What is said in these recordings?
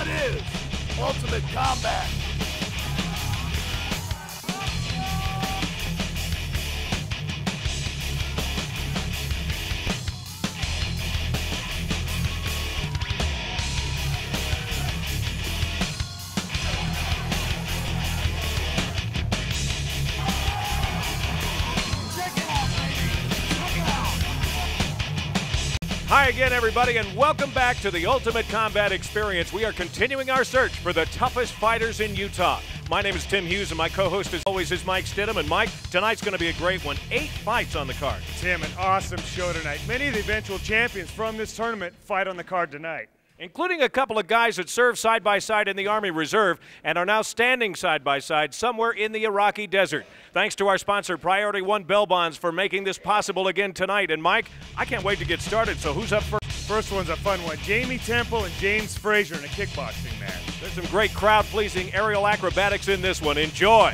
it is Ultimate Combat. Hi again, everybody, and welcome back to the Ultimate Combat Experience. We are continuing our search for the toughest fighters in Utah. My name is Tim Hughes, and my co-host, as always, is Mike Stidham. And Mike, tonight's going to be a great one. 8 fights on the card. Tim, an awesome show tonight. Many of the eventual champions from this tournament fight on the card tonight, Including a couple of guys that served side by side in the Army Reserve and are now standing side by side somewhere in the Iraqi desert. Thanks to our sponsor, Priority One Bell Bonds, for making this possible again tonight. And Mike, I can't wait to get started, so who's up first? First one's a fun one. Jamie Temple and James Frasier in a kickboxing match. There's some great crowd-pleasing aerial acrobatics in this one. Enjoy.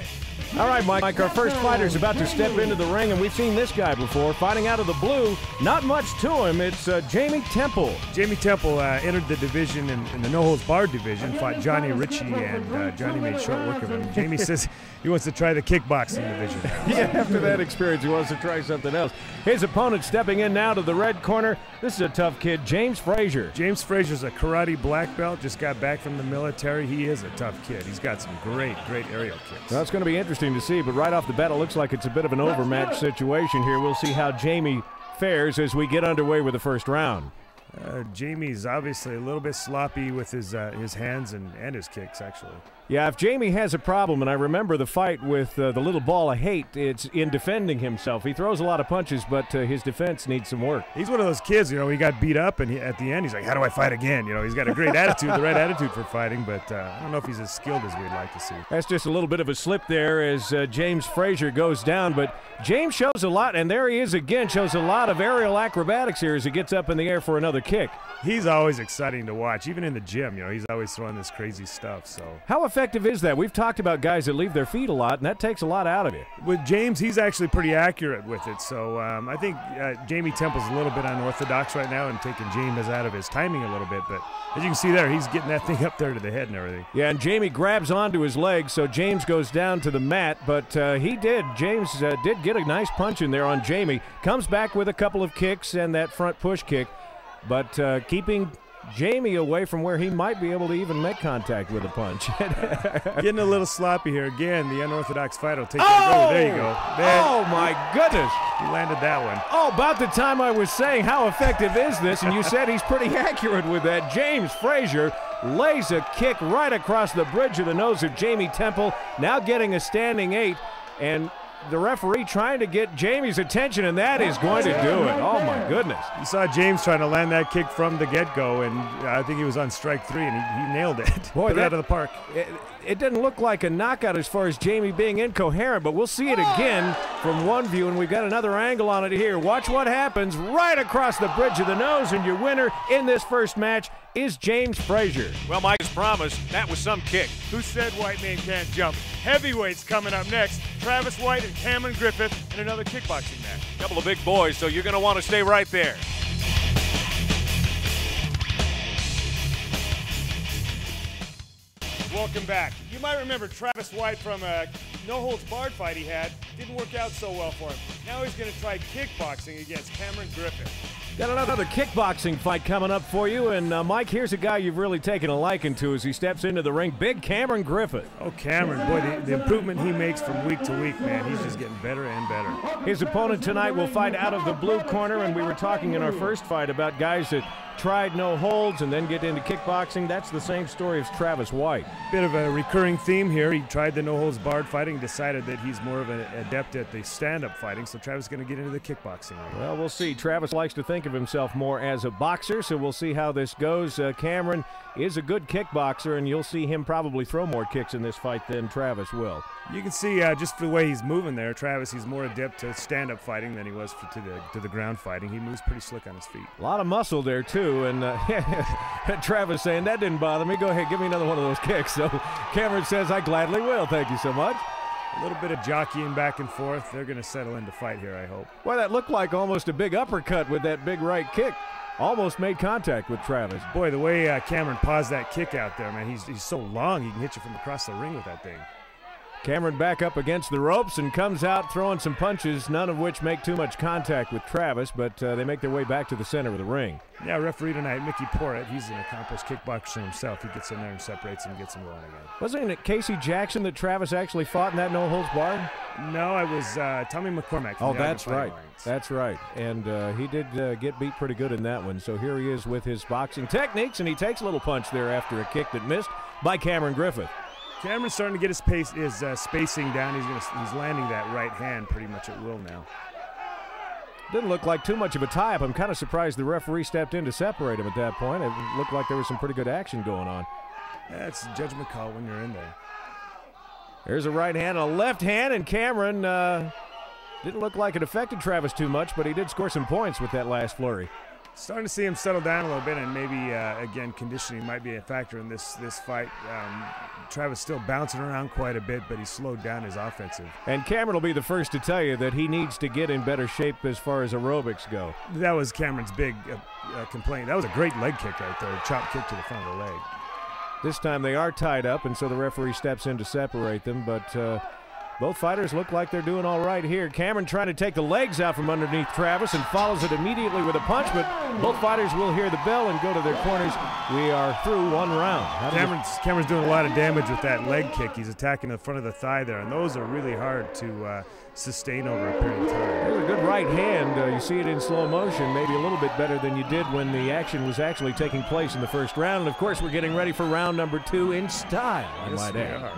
All right, Mike, our first fighter's about to step into the ring, and we've seen this guy before. Fighting out of the blue, not much to him. It's Jamie Temple. Jamie Temple entered the division in the no-holds-barred division, fought Johnnie Ritchie, and Johnnie made short work of him. Jamie says he wants to try the kickboxing division. Yeah, after that experience, he wants to try something else. His opponent stepping in now to the red corner. This is a tough kid, James Frasier. James Frasier's a karate black belt, just got back from the military. He is a tough kid. He's got some great aerial kicks. Well, it's going to be interesting to see, but right off the bat, it looks like it's a bit of an overmatched situation here. We'll see how Jamie fares as we get underway with the first round. Jamie's obviously a little bit sloppy with his hands and his kicks, actually. Yeah, if Jamie has a problem, and I remember the fight with the little ball of hate, it's in defending himself. He throws a lot of punches, but his defense needs some work. He's one of those kids, you know, he got beat up, and at the end, he's like, how do I fight again? You know, he's got a great attitude, the right attitude for fighting, but I don't know if he's as skilled as we'd like to see. That's just a little bit of a slip there as James Frasier goes down, but James shows a lot, and there he is again, shows a lot of aerial acrobatics here as he gets up in the air for another kick. He's always exciting to watch, even in the gym, you know, he's always throwing this crazy stuff, so. How effective is that? We've talked about guys that leave their feet a lot, and that takes a lot out of you. With James, he's actually pretty accurate with it, so I think Jamie Temple's a little bit unorthodox right now and taking James out of his timing a little bit, but as you can see there, he's getting that thing up there to the head and everything. Yeah, and Jamie grabs onto his leg, so James goes down to the mat, but James did get a nice punch in there on Jamie. Comes back with a couple of kicks and that front push kick, but keeping Jamie away from where he might be able to even make contact with a punch. Getting a little sloppy here. Again, the unorthodox fighter will take that. Oh, there you go. Oh, my goodness. He landed that one. Oh, about the time I was saying how effective is this, and you said he's pretty accurate with that. James Frasier lays a kick right across the bridge of the nose of Jamie Temple, now getting a standing 8, and the referee trying to get Jamie's attention, and that is going to do it. Oh, my goodness. You saw James trying to land that kick from the get-go, and I think he was on strike 3, and he nailed it. Boy, Put it out of the park. It didn't look like a knockout as far as Jamie being incoherent, but we'll see it again from one view, and we've got another angle on it here. Watch what happens right across the bridge of the nose, and your winner in this first match is James Frasier. Well, Mike, as promised, that was some kick. Who said white man can't jump? Heavyweights coming up next. Travis White and Cameron Griffith in another kickboxing match. A couple of big boys, so you're going to want to stay right there. Welcome back. You might remember Travis White from a no-holds-barred fight he had. Didn't work out so well for him. Now he's going to try kickboxing against Cameron Griffith. Got another kickboxing fight coming up for you, and Mike, here's a guy you've really taken a liking to as he steps into the ring, big Cameron Griffith. Oh, Cameron, boy, the improvement he makes from week to week, man, he's just getting better and better. His opponent tonight will fight out of the blue corner, and we were talking in our first fight about guys that tried no holds and then get into kickboxing. That's the same story as Travis White. Bit of a recurring theme here. He tried the no-holds-barred fighting, decided that he's more of an adept at the stand-up fighting, so Travis is going to get into the kickboxing ring. Well, we'll see. Travis likes to think of himself more as a boxer, so we'll see how this goes. Cameron is a good kickboxer, and you'll see him probably throw more kicks in this fight than Travis will. You can see just the way he's moving there, Travis, he's more adept to stand-up fighting than he was to the ground fighting. He moves pretty slick on his feet. A lot of muscle there, too, and Travis saying, that didn't bother me. Go ahead, give me another one of those kicks. So Cameron says, I gladly will. Thank you so much. A little bit of jockeying back and forth. They're going to settle into fight here, I hope. Well, that looked like almost a big uppercut with that big right kick. almost made contact with Travis. Boy, the way Cameron paused that kick out there, man, he's so long he can hit you from across the ring with that thing. Cameron back up against the ropes and comes out throwing some punches, none of which make too much contact with Travis, but they make their way back to the center of the ring. Yeah, referee tonight, Mickey Porrit, he's an accomplished kickboxer himself. He gets in there and separates him and gets him going again. Wasn't it Casey Jackson that Travis actually fought in that no-holds-barred? No, it was Tommy McCormack. Oh, that's right. That's right. And he did get beat pretty good in that one. So here he is with his boxing techniques, and he takes a little punch there after a kick that missed by Cameron Griffith. Cameron's starting to get his spacing down. He's landing that right hand pretty much at will now. Didn't look like too much of a tie-up. I'm kind of surprised the referee stepped in to separate him at that point. It looked like there was some pretty good action going on. Yeah, it's a judgment call when you're in there. There's a right hand and a left hand, and Cameron didn't look like it affected Travis too much, but he did score some points with that last flurry. Starting to see him settle down a little bit, and maybe, again, conditioning might be a factor in this fight. Travis still bouncing around quite a bit, but he slowed down his offensive. And Cameron will be the first to tell you that he needs to get in better shape as far as aerobics go. That was Cameron's big complaint. That was a great leg kick right there, a chop kick to the front of the leg. This time they are tied up, and so the referee steps in to separate them, but both fighters look like they're doing all right here. Cameron trying to take the legs out from underneath Travis and follows it immediately with a punch, but both fighters will hear the bell and go to their corners. We are through one round. Cameron's doing a lot of damage with that leg kick. He's attacking the front of the thigh there, and those are really hard to sustain over a period of time. There's a good right hand. You see it in slow motion, maybe a little bit better than you did when the action was actually taking place in the first round. And, of course, we're getting ready for round number 2 in style, I might add.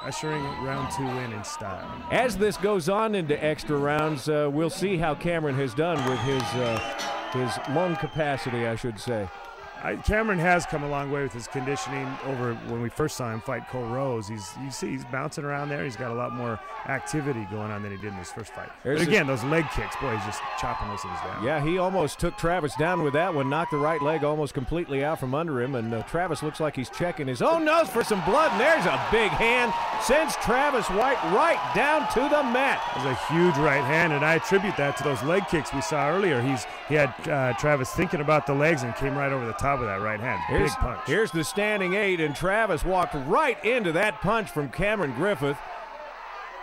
Ushering round 2 in style. As this goes on into extra rounds, we'll see how Cameron has done with his lung capacity, I should say. Cameron has come a long way with his conditioning over when we first saw him fight Cole Rose. You see he's bouncing around there. He's got a lot more activity going on than he did in his first fight. But again, those leg kicks, boy, he's just chopping those things down. Yeah, he almost took Travis down with that one, knocked the right leg almost completely out from under him, and Travis looks like he's checking his own nose for some blood, and there's a big hand, sends Travis White right down to the mat. That was a huge right hand, and I attribute that to those leg kicks we saw earlier. He had Travis thinking about the legs and came right over the top of that right hand. Big punch. Here's the standing 8, and Travis walked right into that punch from Cameron Griffith.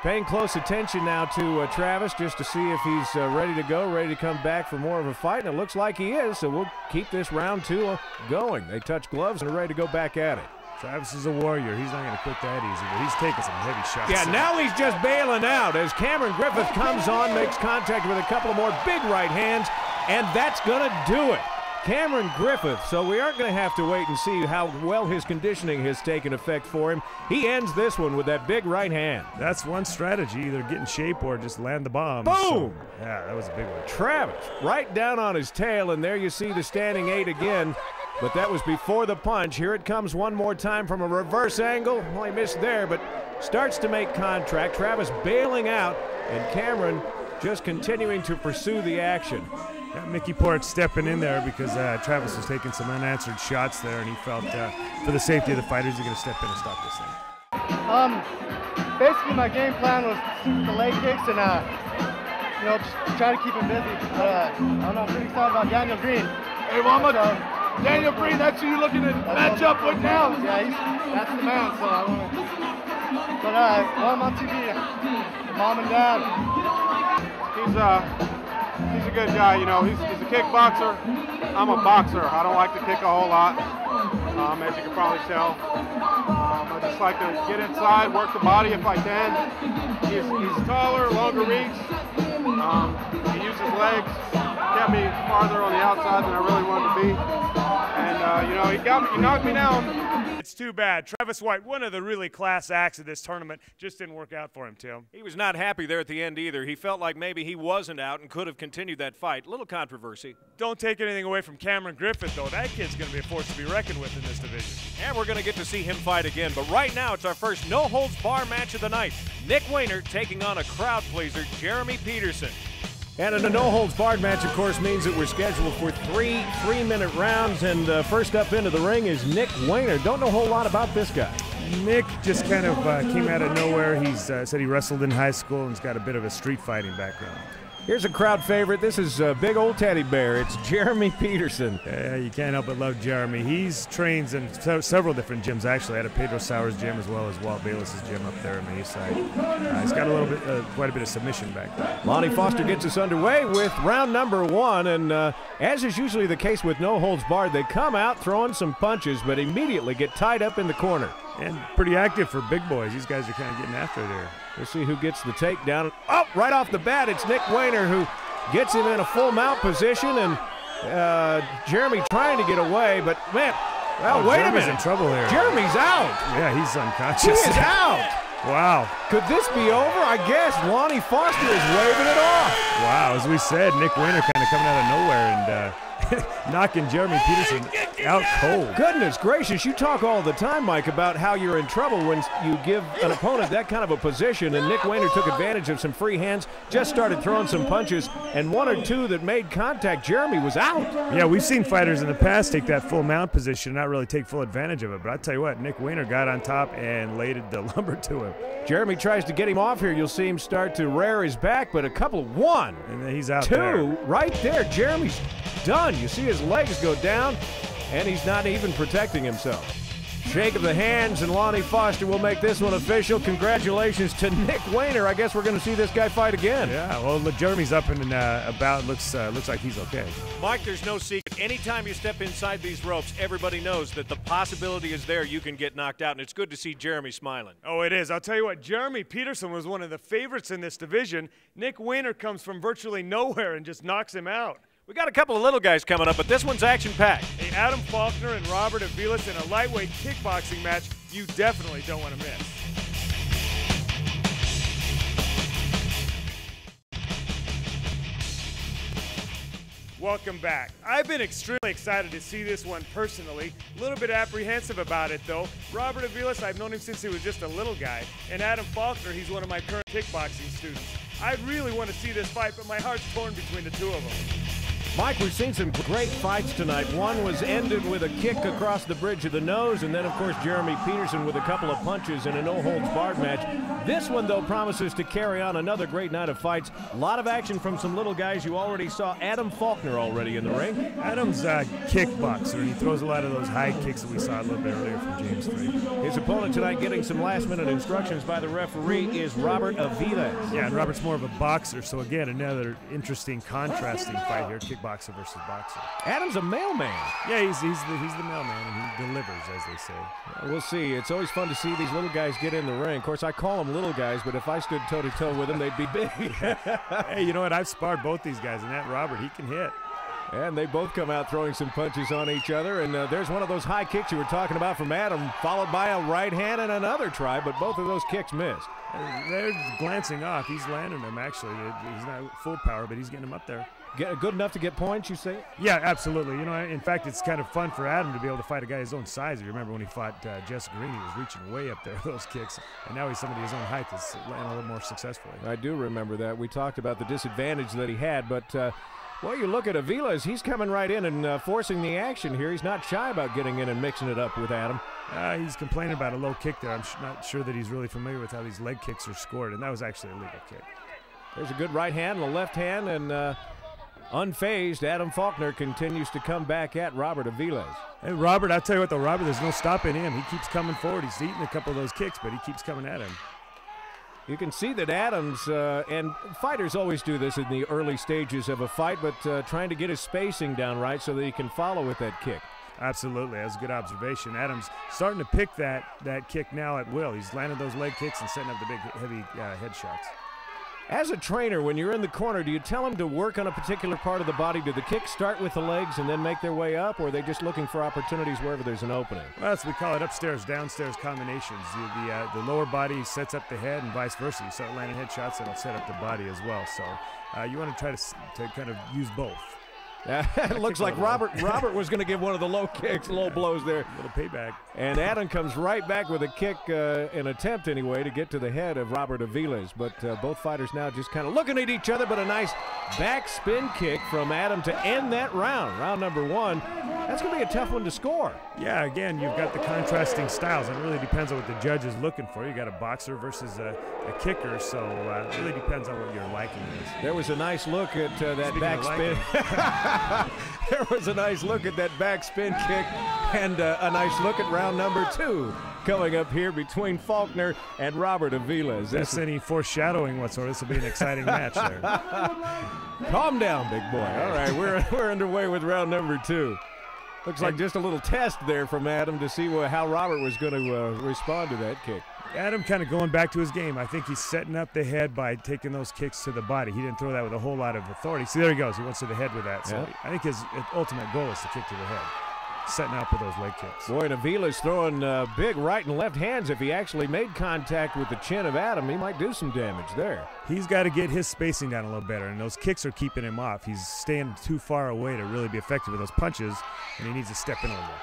Paying close attention now to Travis just to see if he's ready to go, ready to come back for more of a fight, and it looks like he is, so we'll keep this round 2 going. They touch gloves and are ready to go back at it. Travis is a warrior. He's not going to quit that easy, but he's taking some heavy shots. Yeah, now he's just bailing out as Cameron Griffith comes on, makes contact with a couple of more big right hands, and that's going to do it. Cameron Griffith, so we aren't going to have to wait and see how well his conditioning has taken effect for him. He ends this one with that big right hand. That's one strategy, either get in shape or just land the bomb. Boom! So, yeah, that was a big one. Travis right down on his tail, and there you see the standing 8 again, but that was before the punch. Here it comes one more time from a reverse angle. Well, he missed there, but starts to make contact. Travis bailing out, and Cameron just continuing to pursue the action. Yeah, Mickey Porrit stepping in there because Travis was taking some unanswered shots there, and he felt for the safety of the fighters, he's going to step in and stop this thing. Basically, my game plan was the leg kicks and just try to keep him busy. But I'm pretty excited about Daniel Green. Hey, Mama, Daniel Green, that's who you're looking to match up with now. Yeah, that's the man. So I want to. But while I'm on TV, Mom and Dad. He's a good guy, you know. He's a kickboxer. I'm a boxer. I don't like to kick a whole lot, as you can probably tell. I just like to get inside, work the body if I can. He's taller, longer reach. He uses legs. Kept me farther on the outside than I really wanted to be. And, he knocked me down. It's too bad. Travis White, one of the really class acts of this tournament, just didn't work out for him, Tim. He was not happy there at the end either. He felt like maybe he wasn't out and could have continued that fight. Little controversy. Don't take anything away from Cameron Griffith, though. That kid's going to be a force to be reckoned with in this division. And we're going to get to see him fight again. But right now, it's our first no-holds-bar match of the night. Nick Weiner taking on a crowd-pleaser, Jeremy Peterson. And in a no-holds-barred match, of course, means that we're scheduled for 3 3-minute rounds. And first up into the ring is Nick Weiner. Don't know a whole lot about this guy. Nick just kind of came out of nowhere. He's said he wrestled in high school and has got a bit of a street fighting background. Here's a crowd favorite. This is a big old teddy bear. It's Jeremy Peterson. Yeah, you can't help but love Jeremy. He's trains in several different gyms, actually. At a Pedro Sauer's gym as well as Walt Bayless's gym up there on the east side. He's got a little bit, quite a bit of submission back there. Lonnie Foster gets us underway with round number 1, and as is usually the case with no holds barred, they come out throwing some punches, but immediately get tied up in the corner. And pretty active for big boys. These guys are kind of getting after it here. We'll see who gets the takedown. Oh, right off the bat, it's Nick Weiner who gets him in a full mount position, and Jeremy trying to get away, but man, well, wait Jeremy's a minute. in trouble here. Jeremy's out. Yeah, he's unconscious. He is out. Wow. Could this be over? I guess Lonnie Foster is waving it off. Wow, as we said, Nick Weiner kind of coming out of nowhere and knocking Jeremy Peterson out cold. Goodness gracious, you talk all the time, Mike, about how you're in trouble when you give an opponent that kind of a position, and Nick Weiner took advantage of some free hands, just started throwing some punches, and 1 or 2 that made contact. Jeremy was out. Yeah, we've seen fighters in the past take that full mount position and not really take full advantage of it, but I tell you what, Nick Weiner got on top and laid the lumber to him. Jeremy tries to get him off here. You'll see him start to rear his back, but a couple, 1, and then he's out 2, there. Right there. Jeremy's done. You see his legs go down, and he's not even protecting himself. Shake of the hands, and Lonnie Foster will make this one official. Congratulations to Nick Weiner. I guess we're going to see this guy fight again. Yeah, well, look, Jeremy's up and about. Looks like he's okay. Mike, there's no secret. Anytime you step inside these ropes, everybody knows that the possibility is there you can get knocked out, and it's good to see Jeremy smiling. Oh, it is. I'll tell you what, Jeremy Peterson was one of the favorites in this division. Nick Weiner comes from virtually nowhere and just knocks him out. We got a couple of little guys coming up, but this one's action-packed. Hey, Adam Faulkner and Robert Aviles in a lightweight kickboxing match you definitely don't want to miss. Welcome back. I've been extremely excited to see this one personally. A little bit apprehensive about it, though. Robert Aviles, I've known him since he was just a little guy. And Adam Faulkner, he's one of my current kickboxing students. I really want to see this fight, but my heart's torn between the two of them. Mike, we've seen some great fights tonight. One was ended with a kick across the bridge of the nose, and then, of course, Jeremy Peterson with a couple of punches in a no-holds-barred match. This one, though, promises to carry on another great night of fights. A lot of action from some little guys. You already saw Adam Faulkner already in the ring. Adam's a kickboxer, and he throws a lot of those high kicks that we saw a little bit earlier from James 3. His opponent tonight getting some last-minute instructions by the referee is Robert Aviles. Yeah, and Robert's more of a boxer, so again, another interesting, contrasting fight here. Boxer versus boxer. Adam's a mailman. Yeah, he's the mailman, and he delivers, as they say. We'll see. It's always fun to see these little guys get in the ring. Of course, I call them little guys, but if I stood toe-to-toe with them, they'd be big. Hey, you know what? I've sparred both these guys, and that Robert, he can hit. And they both come out throwing some punches on each other, and there's one of those high kicks you were talking about from Adam, followed by a right hand and another try, but both of those kicks missed. They're glancing off. He's landing them, actually. He's not full power, but he's getting them up there. Good enough to get points, you say? Yeah, absolutely. You know, in fact, it's kind of fun for Adam to be able to fight a guy his own size. If you remember when he fought Jess Green, he was reaching way up there with those kicks, and now he's somebody his own height that's landing a little more successfully. I do remember that. We talked about the disadvantage that he had, but well, you look at Aviles, he's coming right in and forcing the action here. He's not shy about getting in and mixing it up with Adam. He's complaining about a low kick there. I'm not sure that he's really familiar with how these leg kicks are scored, and that was actually a legal kick. There's a good right hand and a left hand, and unfazed, Adam Faulkner continues to come back at Robert Aviles. Hey, Robert, I'll tell you what, though, Robert, there's no stopping him. He keeps coming forward. He's eating a couple of those kicks, but he keeps coming at him. You can see that Adams, and fighters always do this in the early stages of a fight, but trying to get his spacing down right so that he can follow with that kick. Absolutely. That's a good observation. Adams starting to pick that kick now at will. He's landing those leg kicks and setting up the big, heavy head shots. As a trainer, when you're in the corner, do you tell them to work on a particular part of the body? Do the kicks start with the legs and then make their way up, or are they just looking for opportunities wherever there's an opening? Well, we call it upstairs, downstairs combinations. The lower body sets up the head and vice versa. You start landing head shots, that'll set up the body as well. So you want to try to kind of use both. It looks like Robert was going to give one of the low kicks, low blows there. A little payback. And Adam comes right back with a kick, an attempt anyway, to get to the head of Robert Aviles. But both fighters now just kind of looking at each other, but a nice back spin kick from Adam to end that round. Round number 1. That's going to be a tough one to score. Yeah, again, you've got the contrasting styles. It really depends on what the judge is looking for. You got a boxer versus a kicker, so it really depends on what your liking is. There was a nice look at that back spin. There was a nice look at that back spin kick, and a nice look at round number 2 coming up here between Faulkner and Robert Aviles. That's any foreshadowing whatsoever. This will be an exciting match there. Calm down, big boy. All right, we're underway with round number 2. Looks like just a little test there from Adam to see how Robert was going to respond to that kick. Adam kind of going back to his game. I think he's setting up the head by taking those kicks to the body. He didn't throw that with a whole lot of authority. See, there he goes. He wants to the head with that. So I think his ultimate goal is to kick to the head. Setting up with those leg kicks. Boy, and Aviles throwing big right and left hands. If he actually made contact with the chin of Adam, he might do some damage there. He's got to get his spacing down a little better, and those kicks are keeping him off. He's staying too far away to really be effective with those punches, and he needs to step in a little more.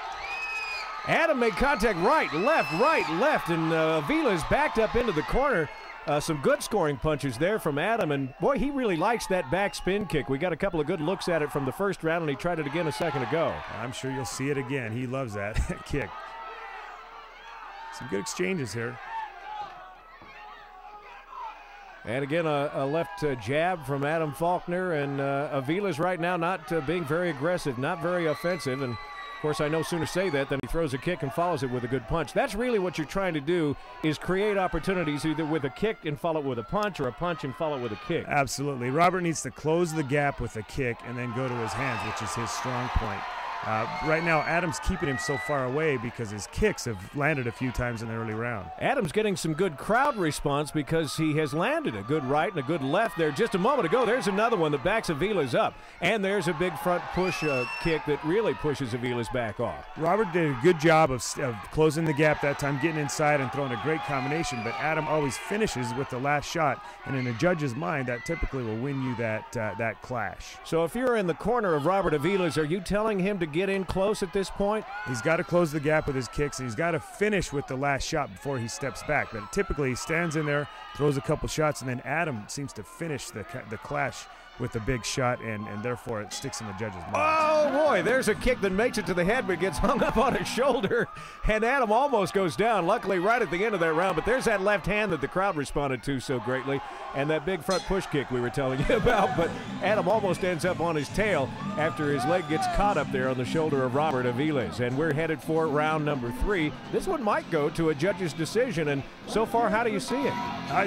Adam made contact right, left, and Aviles backed up into the corner. Some good scoring punches there from Adam, and boy, he really likes that back spin kick. We got a couple of good looks at it from the first round, and he tried it again a second ago. I'm sure you'll see it again. He loves that kick. Some good exchanges here. And again, a left jab from Adam Faulkner, and Aviles right now not being very aggressive, not very offensive, and of course, I no sooner say that than he throws a kick and follows it with a good punch. That's really what you're trying to do, is create opportunities either with a kick and follow it with a punch, or a punch and follow it with a kick. Absolutely. Robert needs to close the gap with a kick and then go to his hands, which is his strong point. Right now, Adam's keeping him so far away because his kicks have landed a few times in the early round. Adam's getting some good crowd response because he has landed a good right and a good left there just a moment ago. There's another one that backs Aviles up. And there's a big front push kick that really pushes Aviles back off. Robert did a good job of closing the gap that time, getting inside and throwing a great combination, but Adam always finishes with the last shot, and in a judge's mind, that typically will win you that clash. So if you're in the corner of Robert Aviles, are you telling him to get in close at this point? He's got to close the gap with his kicks, and he's got to finish with the last shot before he steps back. But typically he stands in there, throws a couple shots, and then Adam seems to finish the clash with a big shot, and therefore it sticks in the judge's mind. Oh boy, there's a kick that makes it to the head but gets hung up on his shoulder, and Adam almost goes down, luckily right at the end of that round. But there's that left hand that the crowd responded to so greatly, and that big front push kick we were telling you about. But Adam almost ends up on his tail after his leg gets caught up there on the shoulder of Robert Aviles. And we're headed for round number 3. This one might go to a judge's decision, and so far, how do you see it?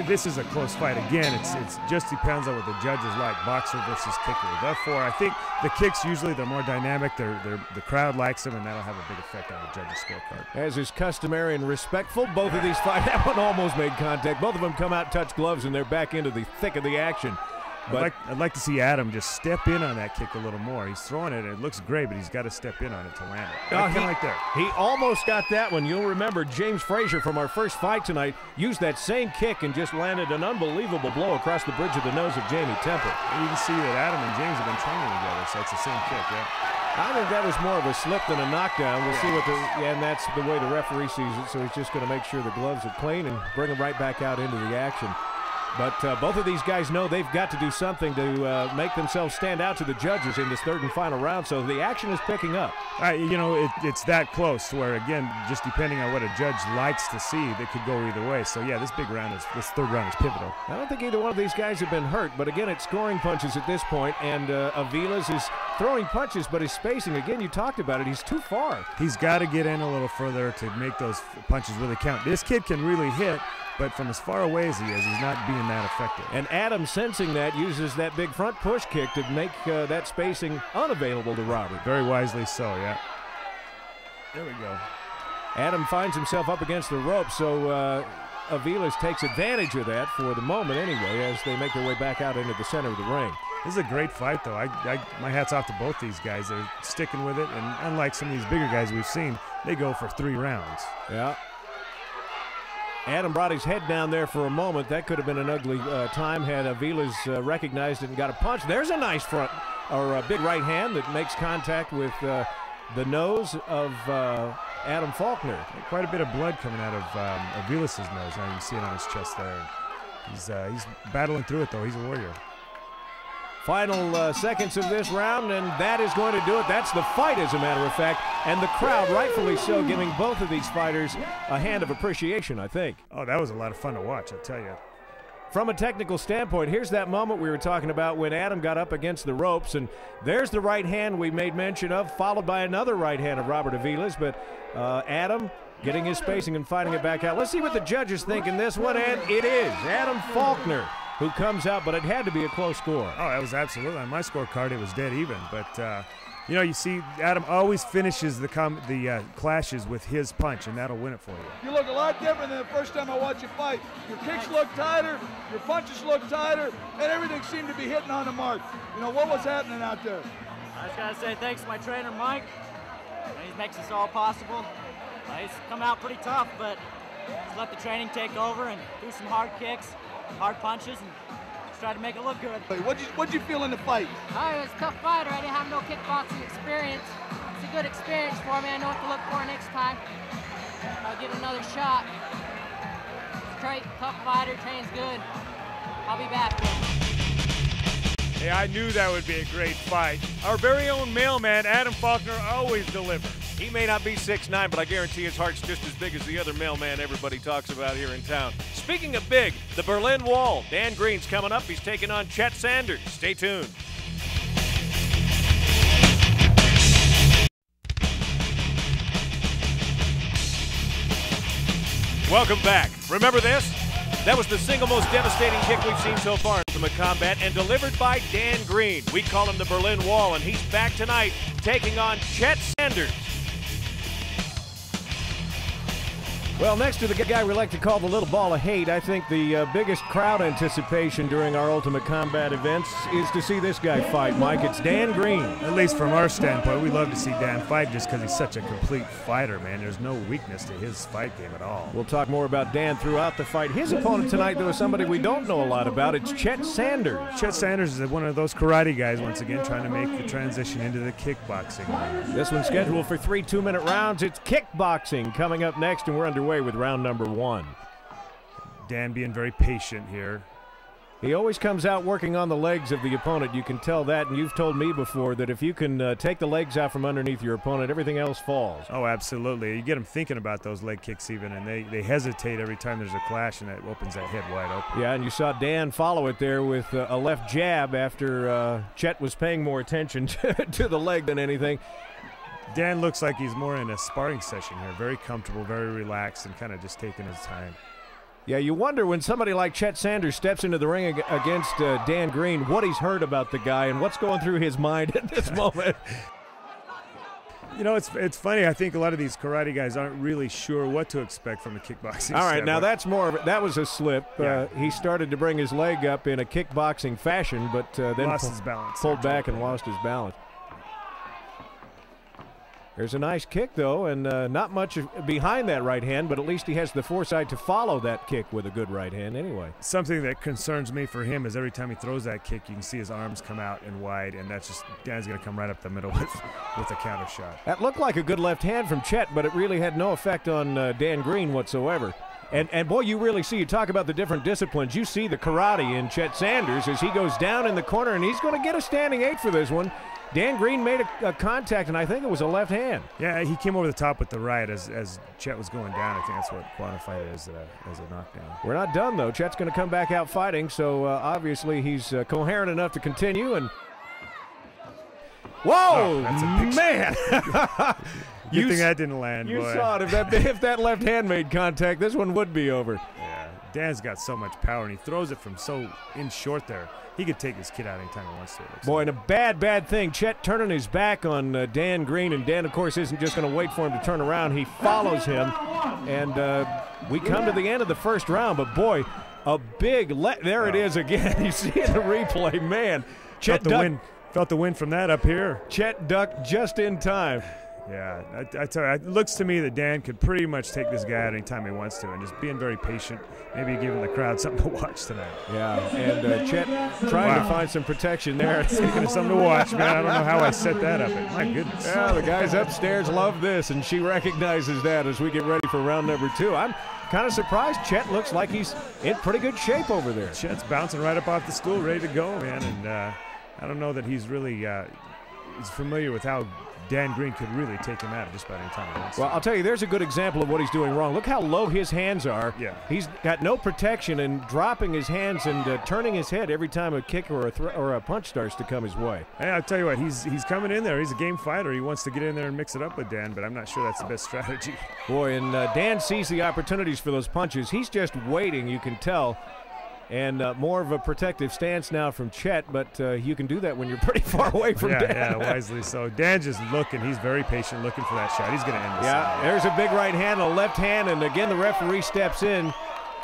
This is a close fight. Again, it's just depends on what the judges like, boxer versus kicker. Therefore, I think the kicks usually they're more dynamic. The crowd likes them, and that'll have a big effect on the judge's scorecard. As is customary and respectful, both of these fights, that one almost made contact. Both of them come out, touch gloves, and they're back into the thick of the action. But I'd like to see Adam just step in on that kick a little more. He's throwing it, and it looks great, but he's got to step in on it to land it. Right there. He almost got that one. You'll remember James Frasier from our first fight tonight used that same kick and just landed an unbelievable blow across the bridge of the nose of Jamie Temple. And you can see that Adam and James have been training together, so it's the same kick, yeah. I think that was more of a slip than a knockdown. We'll see what and that's the way the referee sees it, so he's just going to make sure the gloves are clean and bring him right back out into the action. But both of these guys know they've got to do something to make themselves stand out to the judges in this third and final round, so the action is picking up. You know, it's that close where, again, just depending on what a judge likes to see, they could go either way. So, yeah, this third round is pivotal. I don't think either one of these guys have been hurt, but, again, it's scoring punches at this point, and Aviles is throwing punches, but his spacing, again, you talked about it, he's too far. He's got to get in a little further to make those punches really count. This kid can really hit, but from as far away as he is, he's not being that effective. And Adam, sensing that, uses that big front push kick to make that spacing unavailable to Robert. Very wisely so, yeah. There we go. Adam finds himself up against the rope, so Aviles takes advantage of that for the moment anyway as they make their way back out into the center of the ring. This is a great fight, though. My hat's off to both these guys. They're sticking with it, and unlike some of these bigger guys we've seen, they go for 3 rounds. Yeah. Adam brought his head down there for a moment. That could have been an ugly time had Aviles recognized it and got a punch. There's a nice front or a big right hand that makes contact with the nose of Adam Faulkner. Quite a bit of blood coming out of Aviles' nose. Now you can see it on his chest there. He's battling through it, though. He's a warrior. Final seconds of this round, and that is going to do it. That's the fight, as a matter of fact, and the crowd, rightfully so, giving both of these fighters a hand of appreciation, I think. Oh, that was a lot of fun to watch, I'll tell you. From a technical standpoint, here's that moment we were talking about when Adam got up against the ropes, and there's the right hand we made mention of, followed by another right hand of Robert Aviles, but Adam getting his spacing and fighting it back out. Let's see what the judges think in this one, and it is Adam Faulkner who comes out, but it had to be a close score. Oh, that was absolutely. On my scorecard, it was dead even. But, you know, you see Adam always finishes the clashes with his punch, and that'll win it for you. You look a lot different than the first time I watched you fight. Your kicks look tighter, your punches look tighter, and everything seemed to be hitting on the mark. You know, what was happening out there? I just got to say thanks to my trainer, Mike. He makes this all possible. He's come out pretty tough, but just let the training take over and do some hard kicks, hard punches, and just try to make it look good. What'd you feel in the fight? It was a tough fighter. I didn't have no kickboxing experience. It's a good experience for me. I know what to look for next time. I'll get another shot. Straight, tough fighter, trains good. I'll be back. Hey, I knew that would be a great fight. Our very own mailman, Adam Faulkner, always delivers. He may not be 6'9", but I guarantee his heart's just as big as the other mailman everybody talks about here in town. Speaking of big, the Berlin Wall. Dan Green's coming up. He's taking on Chet Sanders. Stay tuned. Welcome back. Remember this? That was the single most devastating kick we've seen so far in Ultimate Combat, and delivered by Dan Green. We call him the Berlin Wall, and he's back tonight taking on Chet Sanders. Well, next to the guy we like to call the little ball of hate, I think the biggest crowd anticipation during our Ultimate Combat events is to see this guy fight, Mike. It's Dan Green. At least from our standpoint, we love to see Dan fight just because he's such a complete fighter, man. There's no weakness to his fight game at all. We'll talk more about Dan throughout the fight. His opponent tonight, though, is somebody we don't know a lot about. It's Chet Sanders. Chet Sanders is one of those karate guys, once again, trying to make the transition into the kickboxing. This one's scheduled for 3 2-minute rounds. It's kickboxing coming up next, and we're underway with round number 1. Dan being very patient here. He always comes out working on the legs of the opponent. You can tell that, and you've told me before that if you can take the legs out from underneath your opponent, everything else falls. Oh, absolutely. You get them thinking about those leg kicks even, and they hesitate every time there's a clash, and that opens that head wide open. Yeah, and you saw Dan follow it there with a left jab after Chet was paying more attention to the leg than anything. Dan looks like he's more in a sparring session here. Very comfortable, very relaxed, and kind of just taking his time. Yeah, you wonder when somebody like Chet Sanders steps into the ring against Dan Green, what he's heard about the guy and what's going through his mind at this moment. You know, it's funny. I think a lot of these karate guys aren't really sure what to expect from a kickboxing. All right, standpoint. now that's more of that was a slip. Yeah. He started to bring his leg up in a kickboxing fashion, but then lost his balance. pulled back and lost his balance. There's a nice kick, though, and not much behind that right hand, but at least he has the foresight to follow that kick with a good right hand anyway. Something that concerns me for him is every time he throws that kick, you can see his arms come out and wide, and that's just Dan's going to come right up the middle with a counter shot. That looked like a good left hand from Chet, but it really had no effect on Dan Green whatsoever. And boy, you really see, you talk about the different disciplines, you see the karate in Chet Sanders as he goes down in the corner, and he's going to get a standing 8 for this one. Dan Green made a contact, and I think it was a left hand. Yeah, he came over the top with the right as Chet was going down. I think that's what quantified it as a knockdown. We're not done, though. Chet's going to come back out fighting, so obviously he's coherent enough to continue. And whoa, that's a big man! Good thing that didn't land, You boy. saw it. If that left hand made contact, this one would be over. Yeah, Dan's got so much power, and he throws it from so in short there. He could take his kid out anytime he wants to. Boy, and a bad thing. Chet turning his back on Dan Green, and Dan, of course, isn't just going to wait for him to turn around. He follows him, and we come to the end of the first round. But, boy, a big there it is again. You see in the replay, man. Chet felt the wind from that up here. Chet ducked just in time. Yeah, I tell you, it looks to me that Dan could pretty much take this guy out anytime he wants to, and just being very patient, maybe giving the crowd something to watch tonight. Yeah, and Chet trying to find some protection there. Speaking of something to watch, man, I don't know how I set that up, but my goodness. Yeah, the guys upstairs love this, and she recognizes that as we get ready for round number 2. I'm kind of surprised. Chet looks like he's in pretty good shape over there. Chet's bouncing right up off the stool, ready to go, man, and I don't know that he's really he's familiar with how Dan Green could really take him out just about any time he wants. Well, I'll tell you, there's a good example of what he's doing wrong. Look how low his hands are. Yeah. He's got no protection and dropping his hands and turning his head every time a kick or a punch starts to come his way. Hey, I'll tell you what, he's coming in there. He's a game fighter. He wants to get in there and mix it up with Dan, but I'm not sure that's the best strategy. Boy, and Dan sees the opportunities for those punches. He's just waiting, you can tell. And more of a protective stance now from Chet, but you can do that when you're pretty far away from Dan. Yeah, wisely so. Dan's just looking. He's very patient, looking for that shot. He's going to end this. Yeah, there's a big right hand, a left hand, and again the referee steps in.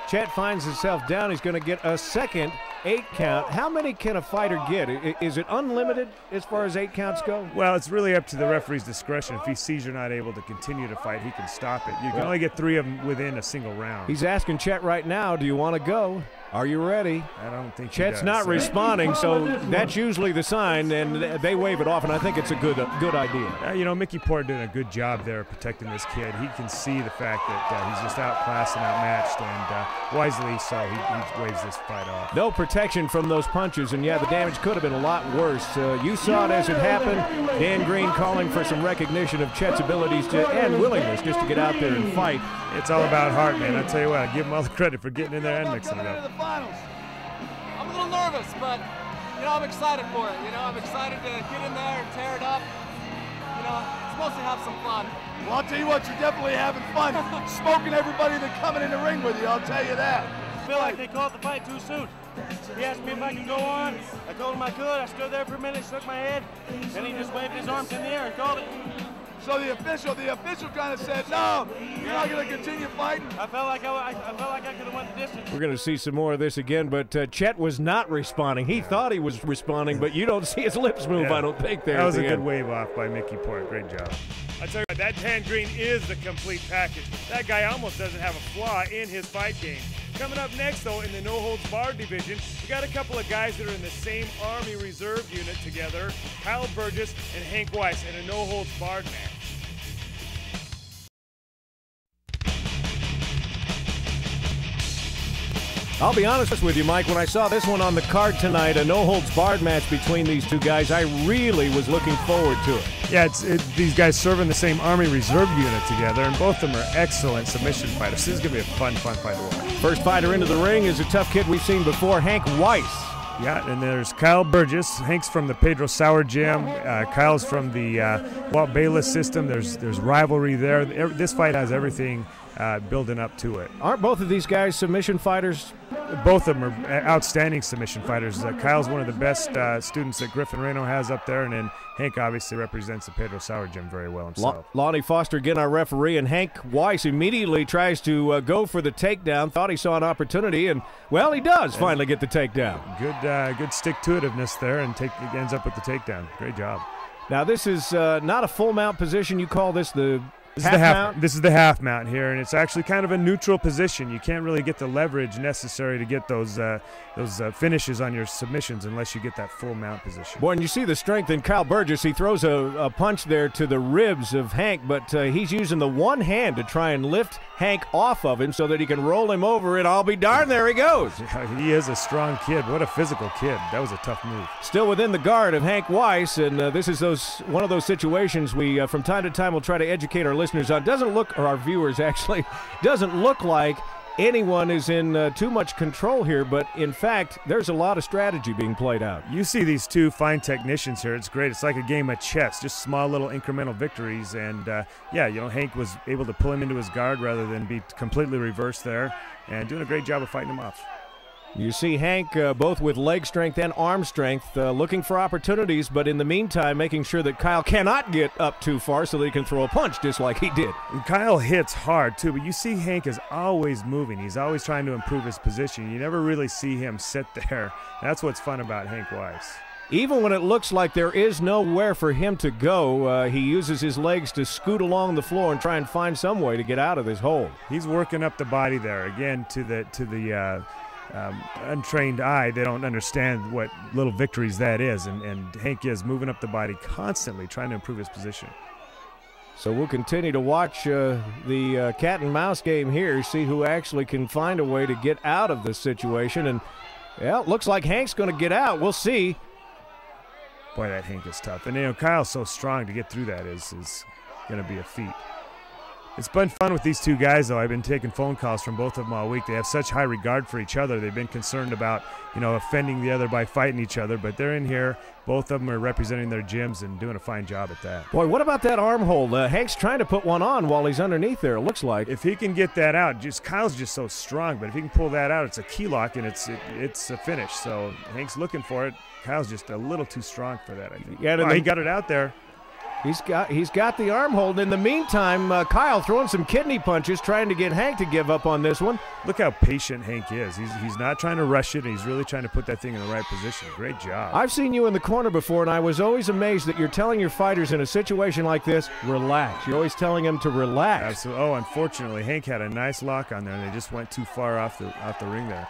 Chet finds himself down. He's going to get a second 8 count. How many can a fighter get? Is it unlimited as far as 8 counts go? Well, it's really up to the referee's discretion. If he sees you're not able to continue to fight, he can stop it. You can only get 3 of them within a single round. He's asking Chet right now, do you want to go? Are you ready? I don't think Chet's not responding, so that's usually the sign, and they wave it off, and I think it's a good idea. You know, Mickey Porrit did a good job there protecting this kid. He can see the fact that he's just outclassed and outmatched, and wisely so, he waves this fight off. No protection from those punches, and yeah, the damage could have been a lot worse. You saw it as it happened. Dan Green calling for some recognition of Chet's abilities and willingness just to get out there and fight. It's all about heart, man. I tell you what, I give him all the credit for getting in there and mixing it up. Finals. I'm a little nervous, but you know, I'm excited for it. You know, I'm excited to get in there and tear it up. You know, supposed to have some fun. Well, I'll tell you what, you're definitely having fun. Smoking everybody that's coming in the ring with you, I'll tell you that. I feel like they called the fight too soon. He asked me if I could go on. I told him I could. I stood there for a minute, shook my head, and he just waved his arms in the air and called it. So the official kind of said, no, you're not going to continue fighting. I felt like I could have went the distance. We're going to see some more of this again, but Chet was not responding. He thought he was responding, but you don't see his lips move, I don't think, there. That was a good wave off by Mickey Porrit. Great job. I tell you what, that Dan Green is the complete package. That guy almost doesn't have a flaw in his fight game. Coming up next, though, in the no-holds-barred division, we got a couple of guys that are in the same Army Reserve unit together, Kyle Burgess and Hank Weiss, in a no-holds-barred match. I'll be honest with you, Mike, when I saw this one on the card tonight, a no-holds-barred match between these two guys, I really was looking forward to it. Yeah, these guys serve in the same Army Reserve unit together, and both of them are excellent submission fighters. This is going to be a fun fight to watch. First fighter into the ring is a tough kid we've seen before, Hank Weiss. Yeah, and there's Kyle Burgess. Hank's from the Pedro Sauer gym. Kyle's from the Walt Bayless system. There's rivalry there. This fight has everything building up to it. Aren't both of these guys submission fighters? Both of them are outstanding submission fighters. Kyle's one of the best students that Griffith Reno has up there, and then Hank obviously represents the Pedro Sauer gym very well himself. Lonnie Foster, again, our referee, and Hank Weiss immediately tries to go for the takedown. Thought he saw an opportunity, and, well, he does finally get the takedown. Good stick-to-itiveness there, and ends up with the takedown. Great job. Now, this is not a full mount position. You call this the This is the half mount here, and it's actually kind of a neutral position. You can't really get the leverage necessary to get those finishes on your submissions unless you get that full mount position. Boy, and you see the strength in Kyle Burgess. He throws a punch there to the ribs of Hank, but he's using the one hand to try and lift Hank off of him so that he can roll him over, and I'll be darned, there he goes. Yeah, he is a strong kid. What a physical kid. That was a tough move. Still within the guard of Hank Weiss, and this is one of those situations we, from time to time, will try to educate our listeners on. Doesn't look, or our viewers actually, doesn't look like anyone is in too much control here, but in fact, there's a lot of strategy being played out. You see these two fine technicians here. It's great. It's like a game of chess, just small little incremental victories. And yeah, you know, Hank was able to pull him into his guard rather than be completely reversed there, and doing a great job of fighting him off. You see Hank both with leg strength and arm strength looking for opportunities, but in the meantime making sure that Kyle cannot get up too far so that he can throw a punch just like he did. And Kyle hits hard too, but you see Hank is always moving. He's always trying to improve his position. You never really see him sit there. That's what's fun about Hank Weiss. even when it looks like there is nowhere for him to go, he uses his legs to scoot along the floor and try and find some way to get out of this hole. He's working up the body there. Again, to the untrained eye, they don't understand what little victories that is. And Hank is moving up the body constantly, trying to improve his position. So we'll continue to watch the cat and mouse game here, see who actually can find a way to get out of this situation. And, yeah, it looks like Hank's going to get out. We'll see. Boy, that Hank is tough. And, you know, Kyle's so strong, to get through that is going to be a feat. It's been fun with these two guys, though. I've been taking phone calls from both of them all week. They have such high regard for each other. They've been concerned about, you know, offending the other by fighting each other. But they're in here. Both of them are representing their gyms and doing a fine job at that. Boy, what about that arm hold? Hank's trying to put one on while he's underneath there, it looks like. If he can get that out, Kyle's just so strong. But if he can pull that out, it's a key lock, and it's a finish. So Hank's looking for it. Kyle's just a little too strong for that, I think. Yeah, he got it out there. He's got the arm hold. In the meantime, Kyle throwing some kidney punches, trying to get Hank to give up on this one. Look how patient Hank is. He's not trying to rush it, and he's really trying to put that thing in the right position. Great job. I've seen you in the corner before, and I was always amazed that you're telling your fighters in a situation like this, relax. You're always telling them to relax. Absolutely. Oh, unfortunately, Hank had a nice lock on there, and they just went too far off the ring there.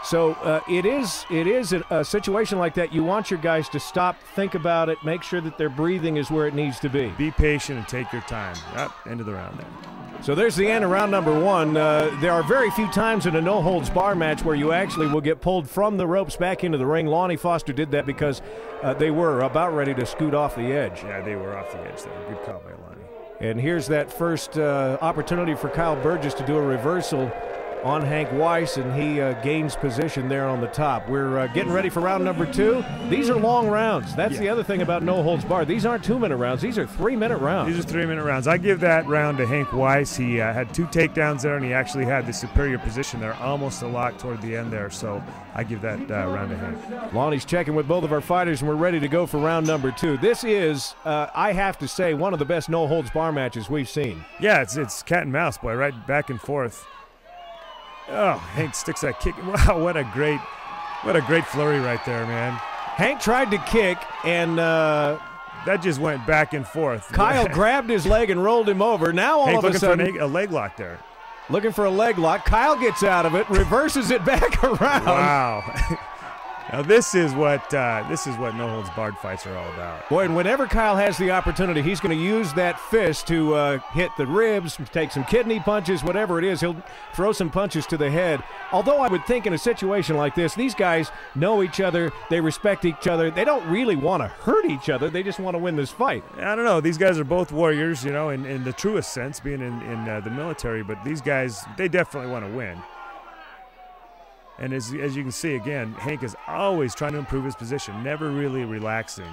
So it is a situation like that. You want your guys to stop, think about it, make sure that their breathing is where it needs to be. Be patient and take your time. End of the round there. So there's the end of round number one. There are very few times in a no-holds-bar match where you actually will get pulled from the ropes back into the ring. Lonnie Foster did that because they were about ready to scoot off the edge. Yeah, they were off the edge there. Good call by Lonnie. And here's that first opportunity for Kyle Burgess to do a reversal on Hank Weiss, and he gains position there on the top. We're getting ready for round number two. These are long rounds. That's the other thing about no holds barred. These aren't 2-minute rounds. These are 3-minute rounds. These are 3-minute rounds. I give that round to Hank Weiss. He had 2 takedowns there, and he actually had the superior position there, almost a lock toward the end there. So I give that round to Hank. Lonnie's checking with both of our fighters, and we're ready to go for round number two. This is, I have to say, one of the best no holds bar matches we've seen. Yeah, it's cat and mouse, boy, right back and forth. Oh, Hank sticks that kick. Wow, what a great flurry right there, man. Hank tried to kick, and that just went back and forth. Kyle grabbed his leg and rolled him over. Now all Hank of a sudden, looking for a leg lock there. Looking for a leg lock. Kyle gets out of it, reverses it back around. Wow. Now this is what no holds barred fights are all about. Boy, and whenever Kyle has the opportunity, he's going to use that fist to hit the ribs, take some kidney punches, whatever it is. He'll throw some punches to the head. Although I would think in a situation like this, these guys know each other, they respect each other. They don't really want to hurt each other. They just want to win this fight. I don't know. These guys are both warriors, you know, in the truest sense, being in the military. But these guys, they definitely want to win. And as you can see, again, Hank is always trying to improve his position, never really relaxing.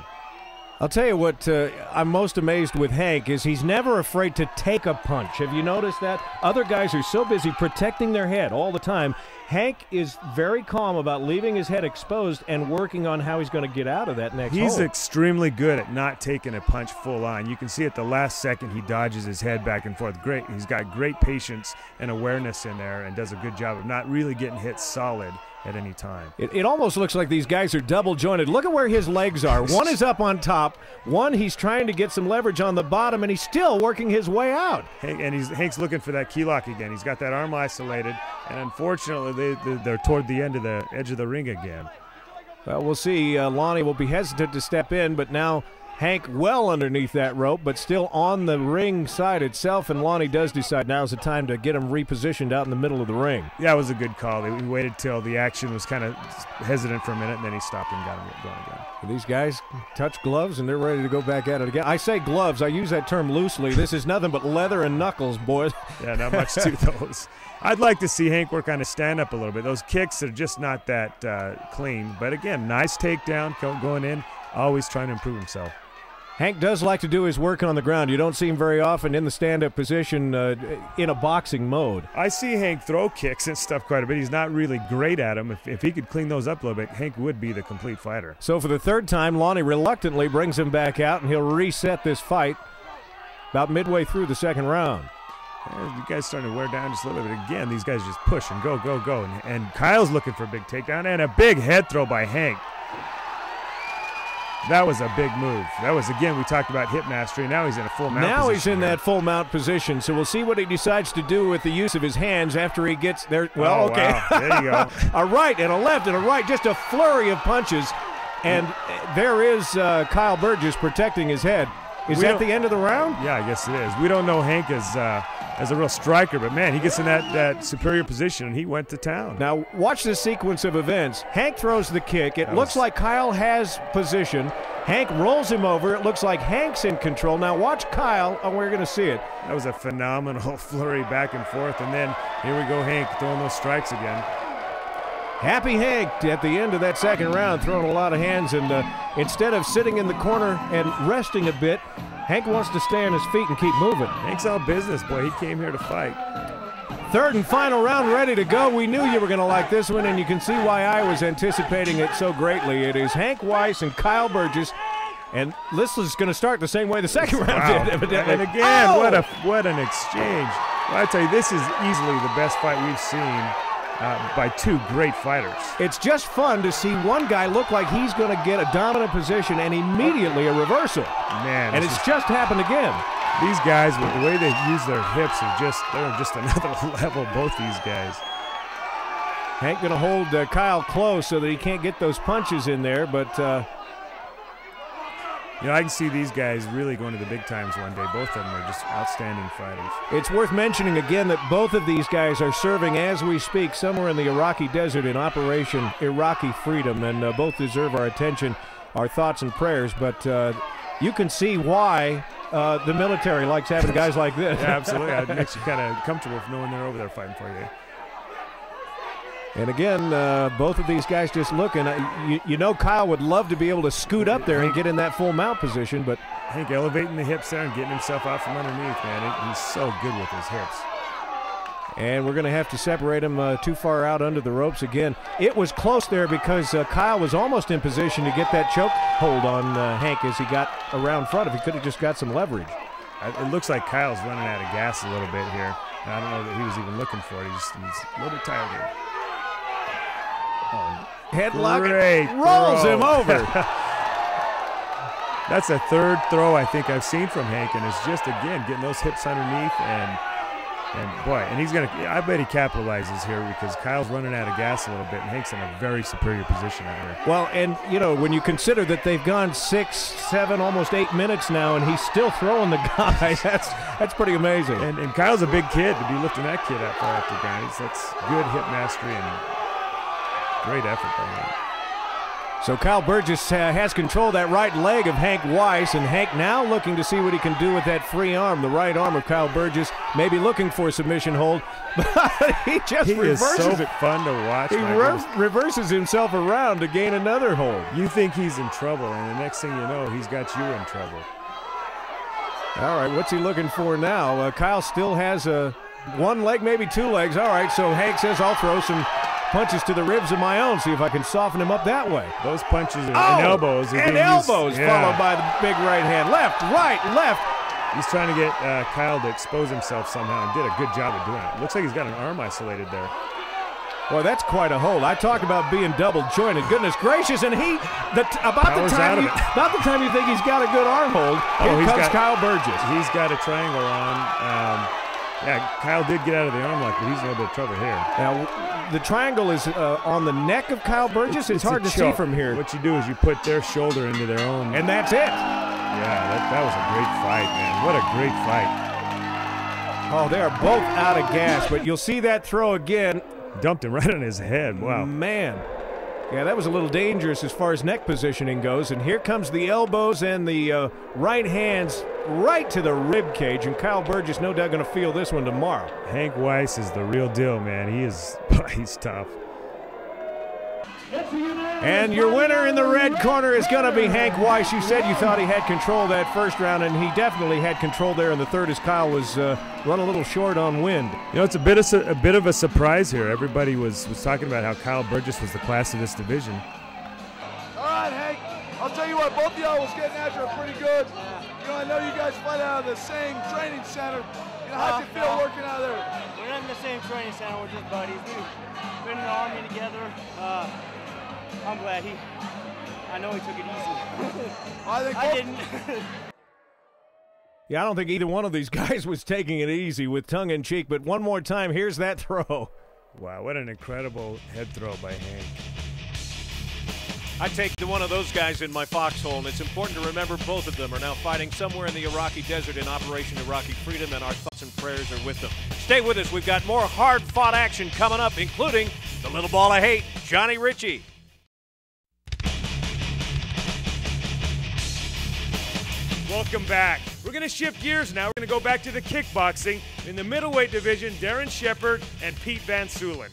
I'll tell you what I'm most amazed with Hank is he's never afraid to take a punch. Have you noticed that? Other guys are so busy protecting their head all the time. Hank is very calm about leaving his head exposed and working on how he's going to get out of that next He's hole. extremely good at not taking a punch full on. You can see at the last second he dodges his head back and forth. Great. He's got great patience and awareness in there and does a good job of not really getting hit solid at any time. It almost looks like these guys are double jointed. Look at where his legs are. One is up on top. One, he's trying to get some leverage on the bottom, and he's still working his way out. Hank's looking for that key lock again. He's got that arm isolated, and unfortunately they're toward the end of the edge of the ring again. Well, we'll see. Lonnie will be hesitant to step in, but now Hank well underneath that rope, but still on the ring side itself, and Lonnie does decide now's the time to get him repositioned out in the middle of the ring. Yeah, it was a good call. He waited till the action was kind of hesitant for a minute, and then he stopped and got him going again. These guys touch gloves, and they're ready to go back at it again. I say gloves. I use that term loosely. This is nothing but leather and knuckles, boys. Yeah, not much to those. I'd like to see Hank work on his stand-up a little bit. Those kicks are just not that clean. But, again, nice takedown going in, always trying to improve himself. Hank does like to do his work on the ground. You don't see him very often in the stand-up position in a boxing mode. I see Hank throw kicks and stuff quite a bit. He's not really great at them. If he could clean those up a little bit, Hank would be the complete fighter. So for the third time, Lonnie reluctantly brings him back out, and he'll reset this fight about midway through the second round. Yeah, you guys starting to wear down just a little bit. Again, these guys just push and go. And Kyle's looking for a big takedown and a big head throw by Hank. That was a big move. That was, again, we talked about hip mastery. Now he's in a full mount position. Now he's in that full mount position, so we'll see what he decides to do with the use of his hands after he gets there. Well, okay. Wow. There you go. A right and a left and a right, just a flurry of punches. And there is Kyle Burgess protecting his head. Is that the end of the round? Yeah, I guess it is. We don't know Hank as a real striker, but man, he gets in that superior position, and he went to town. Now, watch this sequence of events. Hank throws the kick. It looks like Kyle has position. Hank rolls him over. It looks like Hank's in control. Now, watch Kyle, and we're going to see it. That was a phenomenal flurry back and forth, and then here we go, Hank throwing those strikes again. Happy Hank at the end of that second round, throwing a lot of hands, and instead of sitting in the corner and resting a bit, Hank wants to stay on his feet and keep moving. Hank's all business, boy. He came here to fight. Third and final round ready to go. We knew you were going to like this one, and you can see why I was anticipating it so greatly. It is Hank Weiss and Kyle Burgess, and this is going to start the same way the second round did, evidently. And again, what an exchange. Well, I tell you, this is easily the best fight we've seen by two great fighters. It's just fun to see one guy look like he's going to get a dominant position and immediately a reversal. Man, and it's just happened again. These guys, with the way they use their hips, they're just another level, both these guys. Hank going to hold Kyle close so that he can't get those punches in there, but you know, I can see these guys really going to the big times one day. Both of them are just outstanding fighters. It's worth mentioning again that both of these guys are serving as we speak somewhere in the Iraqi desert in Operation Iraqi Freedom, and both deserve our attention, our thoughts and prayers. But you can see why the military likes having guys like this. Yeah, absolutely. It makes you kind of comfortable knowing they're over there fighting for you. And again, both of these guys just looking. You know Kyle would love to be able to scoot up there and get in that full mount position, but Hank elevating the hips there and getting himself out from underneath, man. He's so good with his hips. And we're going to have to separate him too far out under the ropes again. It was close there because Kyle was almost in position to get that choke hold on Hank as he got around front. If he could have just got some leverage. It looks like Kyle's running out of gas a little bit here. I don't know that he was even looking for it. He's a little bit tired here. Headlock rolls him over. That's a third throw I think I've seen from Hank, and it's just, again, getting those hips underneath, and boy, and he's going to, I bet he capitalizes here because Kyle's running out of gas a little bit, and Hank's in a very superior position out here. Well, and, you know, when you consider that they've gone 6, 7, almost 8 minutes now, and he's still throwing the guy, that's pretty amazing. And Kyle's a big kid to be lifting that kid out far up the guys. That's good hip mastery and great effort by him. So Kyle Burgess has control of that right leg of Hank Weiss, and Hank now looking to see what he can do with that free arm, the right arm of Kyle Burgess, maybe looking for a submission hold, but he just reverses is so it. fun to watch. He reverses himself around to gain another hold. You think he's in trouble, and the next thing you know, he's got you in trouble. All right, what's he looking for now? Kyle still has one leg, maybe two legs. All right, so Hank says, I'll throw some punches to the ribs of my own, see if I can soften him up that way. Those punches and elbows. And elbows followed by the big right hand. Left, right, left. He's trying to get Kyle to expose himself somehow, and did a good job of doing it. Looks like he's got an arm isolated there. Boy, that's quite a hold. I talk about being double jointed. Goodness gracious, and about the time you think he's got a good arm hold, here comes Kyle Burgess. He's got a triangle on. Yeah, Kyle did get out of the arm lock, but he's in a little bit of trouble here. Now, the triangle is on the neck of Kyle Burgess. It's hard to see from here. What you do is you put their shoulder into their own. And that's it. Yeah, that was a great fight, man. What a great fight. Oh, they are both out of gas, but you'll see that throw again. Dumped him right on his head. Wow. Man. Yeah, that was a little dangerous as far as neck positioning goes. And here comes the elbows and the right hands right to the rib cage. And Kyle Burgess, no doubt, going to feel this one tomorrow. Hank Weiss is the real deal, man. He's tough. And your winner in the red corner is going to be Hank Weiss. You said you thought he had control that first round, and he definitely had control there in the third as Kyle was run a little short on wind. You know, it's a bit of a surprise here. Everybody was talking about how Kyle Burgess was the class of this division. All right, Hank. I'll tell you what, both of y'all was getting after it pretty good. You know, I know you guys fight out of the same training center. You know, how'd you feel working out there? We're not in the same training center. We're just buddies. We've been in the Army together. I'm glad he I know he took it easy. I didn't. Yeah, I don't think either one of these guys was taking it easy with tongue-in-cheek, but one more time, here's that throw. Wow, what an incredible head throw by Hank. I take one of those guys in my foxhole, and it's important to remember both of them are now fighting somewhere in the Iraqi desert in Operation Iraqi Freedom, and our thoughts and prayers are with them. Stay with us. We've got more hard-fought action coming up, including the little ball of hate, Johnnie Ritchie. Welcome back. We're going to shift gears now. We're going to go back to the kickboxing. In the middleweight division, Darren Shepherd and Pete Van Soolen.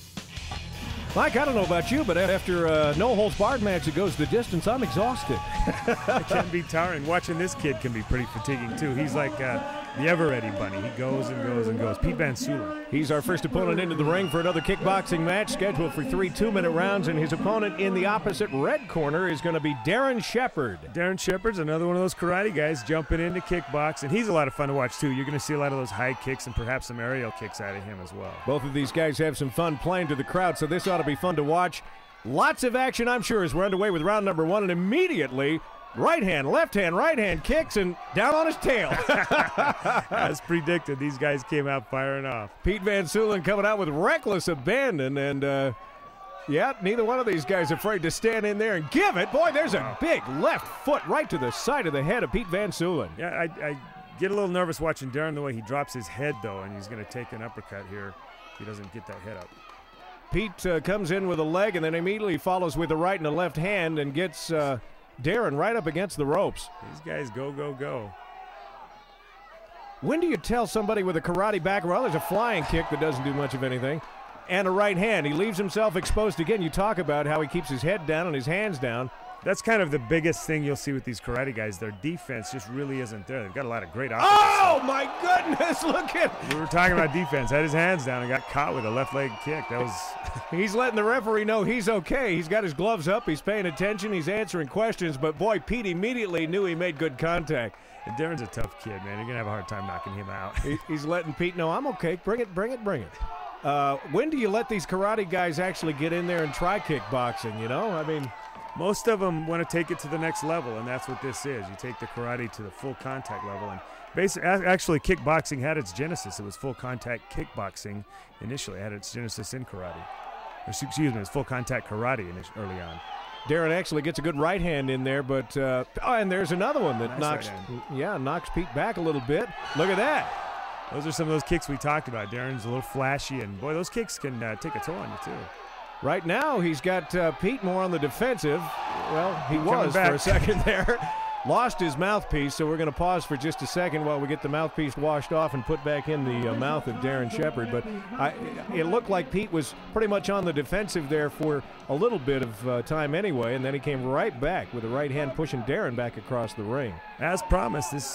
Mike, I don't know about you, but after a no-holds-barred match that goes the distance, I'm exhausted. It can be tiring. Watching this kid can be pretty fatiguing, too. He's like the ever-ready bunny. He goes and goes and goes. Pete Van Soolen. He's our first opponent into the ring for another kickboxing match scheduled for 3 2-minute rounds, and his opponent in the opposite red corner is going to be Darren Shepherd. Darren Shepherd's another one of those karate guys jumping into kickbox, and he's a lot of fun to watch, too. You're going to see a lot of those high kicks and perhaps some aerial kicks out of him as well. Both of these guys have some fun playing to the crowd, so this ought to be fun to watch. Lots of action, I'm sure, as we're underway with round number 1, and immediately right hand, left hand kicks, and down on his tail. As predicted, these guys came out firing off. Pete Van Soolen coming out with reckless abandon, and yeah, neither one of these guys afraid to stand in there and give it. Boy, there's a big left foot right to the side of the head of Pete Van Soolen. Yeah, I get a little nervous watching Darren the way he drops his head, though, and he's going to take an uppercut here if he doesn't get that head up. Pete comes in with a leg and then immediately follows with a right and a left hand and gets Darren right up against the ropes. These guys go, go, go. When do you tell somebody with a karate background, well, there's a flying kick that doesn't do much of anything, and a right hand? He leaves himself exposed again. You talk about how he keeps his head down and his hands down. That's kind of the biggest thing you'll see with these karate guys. Their defense just really isn't there. They've got a lot of great offense. Oh, my goodness, look at... We were talking about defense. Had his hands down and got caught with a left leg kick. That was... He's letting the referee know he's okay. He's got his gloves up. He's paying attention. He's answering questions. But, boy, Pete immediately knew he made good contact. And Darren's a tough kid, man. You're going to have a hard time knocking him out. He's letting Pete know, I'm okay. Bring it, bring it, bring it. When do you let these karate guys actually get in there and try kickboxing, you know? I mean... Most of them want to take it to the next level, and that's what this is. You take the karate to the full contact level. And basically, actually, kickboxing had its genesis. It was full contact kickboxing initially. It had its genesis in karate. Excuse me, it was full contact karate early on. Darren actually gets a good right hand in there, but oh, and there's another one that nice knocks Pete back a little bit. Look at that. Those are some of those kicks we talked about. Darren's a little flashy, and boy, those kicks can take a toll on you too. Right now, he's got Pete more on the defensive. Well, he was for a second there. Lost his mouthpiece, so we're going to pause for just a second while we get the mouthpiece washed off and put back in the mouth of Darren Shepherd. But it looked like Pete was pretty much on the defensive there for a little bit of time anyway, and then he came right back with the right hand pushing Darren back across the ring. As promised, this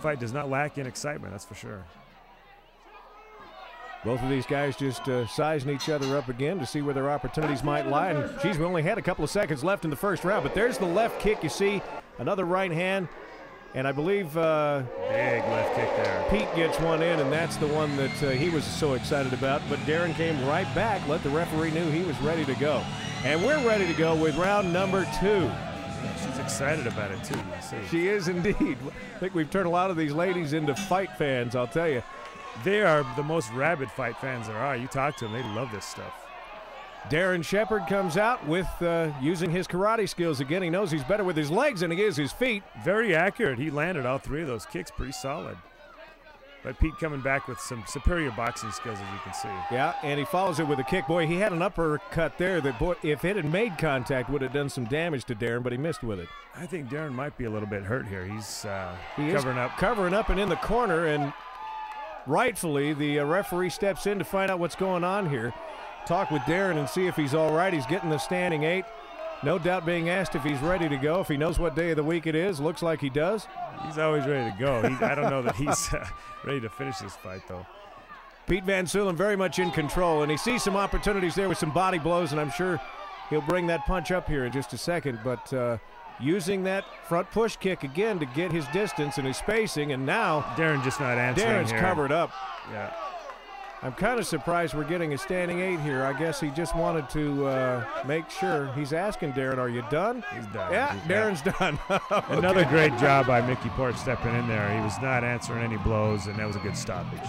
fight does not lack in excitement, that's for sure. Both of these guys just sizing each other up again to see where their opportunities might lie. And, geez, we only had a couple of seconds left in the first round. But there's the left kick. You see another right hand. And I believe big left kick there. Pete gets one in, and that's the one that he was so excited about. But Darren came right back, let the referee know he was ready to go. And we're ready to go with round number 2. Yeah, she's excited about it, too. You see. She is indeed. I think we've turned a lot of these ladies into fight fans, I'll tell you. They are the most rabid fight fans there are. You talk to them, they love this stuff. Darren Shepherd comes out with using his karate skills again. He knows he's better with his legs than he is his feet. Very accurate. He landed all 3 of those kicks pretty solid. But Pete coming back with some superior boxing skills, as you can see. Yeah, and he follows it with a kick. Boy, he had an uppercut there that, boy, if it had made contact, would have done some damage to Darren, but he missed with it. I think Darren might be a little bit hurt here. He's covering up and in the corner, and rightfully, the referee steps in to find out what's going on here. Talk with Darren and see if he's all right. He's getting the standing 8. No doubt being asked if he's ready to go, if he knows what day of the week it is. Looks like he does. He's always ready to go. I don't know that he's ready to finish this fight, though. Pete Van Soolen very much in control, and he sees some opportunities there with some body blows, and I'm sure he'll bring that punch up here in just a second. But using that front push kick again to get his distance and his spacing, and now Darren just not answering. Darren's here. Covered up. Yeah. I'm kind of surprised we're getting a standing 8 here. I guess he just wanted to make sure. He's asking Darren, are you done? He's done. Yeah, Darren's done. Okay. Another great job by Mickey Porrit stepping in there. He was not answering any blows, and that was a good stoppage.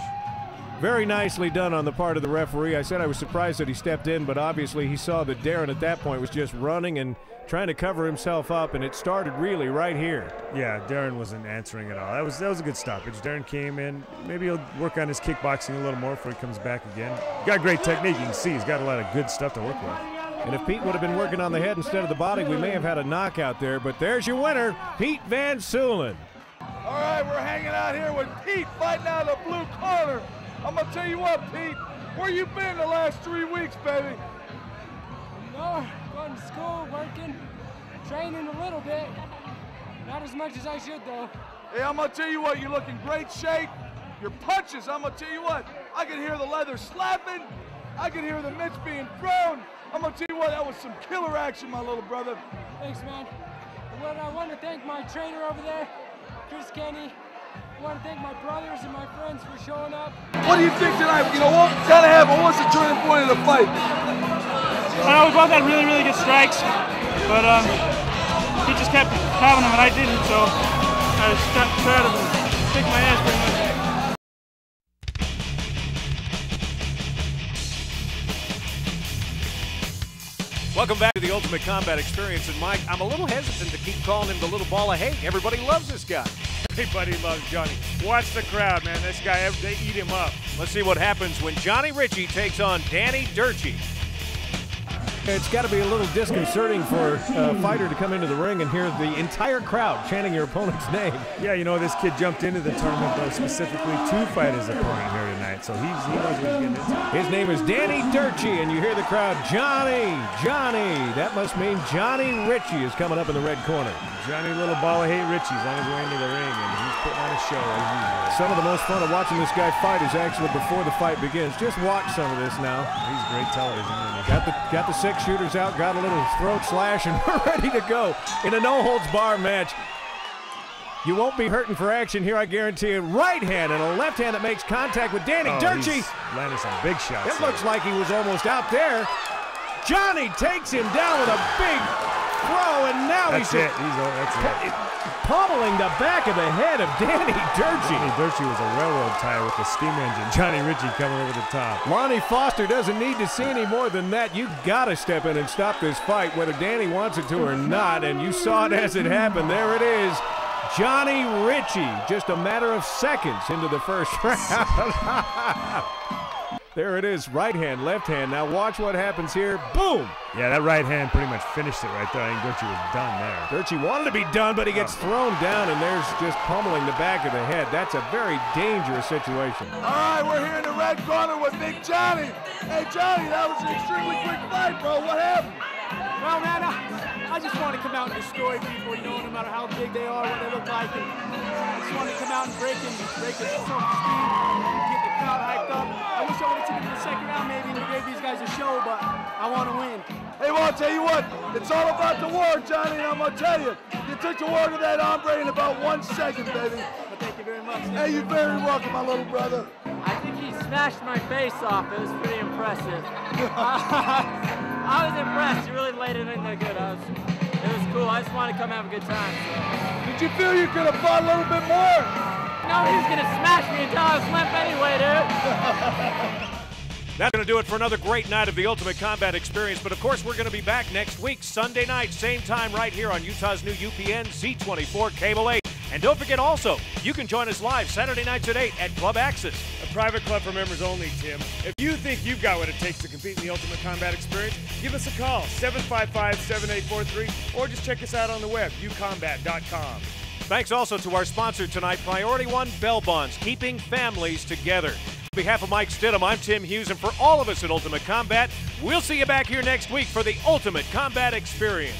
Very nicely done on the part of the referee. I said I was surprised that he stepped in, but obviously he saw that Darren at that point was just running and trying to cover himself up, and it started really right here. Yeah, Darren wasn't answering at all. That was a good stoppage. Darren came in. Maybe he'll work on his kickboxing a little more before he comes back again. Got great technique. You can see he's got a lot of good stuff to work with. And if Pete would have been working on the head instead of the body, we may have had a knockout there, but there's your winner, Pete Van Soolen. All right, we're hanging out here with Pete fighting out of the blue corner. I'm going to tell you what, Pete, where you been the last 3 weeks, baby? No, going to school, working, training a little bit. Not as much as I should, though. Hey, I'm going to tell you what, you're looking great shape. Your punches, I'm going to tell you what, I can hear the leather slapping. I can hear the mitts being thrown. I'm going to tell you what, that was some killer action, my little brother. Thanks, man. Well, I want to thank my trainer over there, Chris Kenny. I want to thank my brothers and my friends for showing up. What do you think tonight? You know, what kind of happened? What's the turning point of the fight? I know we both had really, really good strikes, but he just kept having them and I didn't, so I was tired of him. Kick my ass pretty much. Welcome back to the Ultimate Combat Experience. And Mike, I'm a little hesitant to keep calling him the little ball of hate. Everybody loves this guy. Everybody loves Johnny. Watch the crowd, man. This guy, they eat him up. Let's see what happens when Johnny Ritchie takes on Danny Durtchie. It's got to be a little disconcerting for a fighter to come into the ring and hear the entire crowd chanting your opponent's name. Yeah, you know, this kid jumped into the tournament though, specifically to fight his opponent here tonight, so he knows what he's getting into. His name is Danny Durtchie, and you hear the crowd, Johnny, Johnny. That must mean Johnny Ritchie is coming up in the red corner. Johnny Little Ball of Hate Ritchie's on his way into the ring, and he's putting on a show as usual. Some of the most fun of watching this guy fight is actually before the fight begins. Just watch some of this now. He's great television, isn't he? Got the 6 shooters out, got a little throat slash, and we're ready to go in a no-holds-barred match. You won't be hurting for action here, I guarantee you. Right hand and a left hand that makes contact with Danny Durtchie. Landing some big shots. It looks like he was almost out there. Johnny takes him down with a big throw, and now that's it. That's it. Pummeling the back of the head of Danny Durtchie. Danny Durtchie was a railroad tie with the steam engine. Johnny Ritchie coming over the top. Lonnie Foster doesn't need to see any more than that. You've got to step in and stop this fight, whether Danny wants it to or not, and you saw it as it happened. There it is. Johnny Ritchie, just a matter of seconds into the first round. There it is, right hand, left hand. Now watch what happens here. Boom! Yeah, that right hand pretty much finished it right there. I think Durtchie was done there. Durtchie wanted to be done, but he gets thrown down, and there's just pummeling the back of the head. That's a very dangerous situation. All right, we're here in the red corner with Big Johnny. Hey, Johnny, that was an extremely quick fight, bro. What happened? Well, man, I just want to come out and destroy people, you know, no matter how big they are, what they look like. And I just want to come out and break it self-esteem, get the crowd hyped up. I wish I would have taken it to the second round maybe and gave these guys a show, but I want to win. Hey, well, I'll tell you what, it's all about the war, Johnny, and I'm going to tell you, you took the war to that hombre in about 1 second, baby. Well, thank you very much. Hey, you're very welcome, my little brother. I think he smashed my face off. It was pretty impressive. I was impressed. He really laid it in there good. It was cool. I just wanted to come have a good time. So. Did you feel you could have fought a little bit more? No, he was going to smash me until I was limp anyway, dude. That's going to do it for another great night of the Ultimate Combat Experience. But, of course, we're going to be back next week, Sunday night, same time right here on Utah's new UPN Z24 Cable 8. And don't forget also, you can join us live Saturday nights at 8 at Club Access. A private club for members only, Tim. If you think you've got what it takes to compete in the Ultimate Combat Experience, give us a call, 755-7843, or just check us out on the web, ucombat.com. Thanks also to our sponsor tonight, Priority One Bell Bonds, keeping families together. On behalf of Mike Stidham, I'm Tim Hughes, and for all of us at Ultimate Combat, we'll see you back here next week for the Ultimate Combat Experience.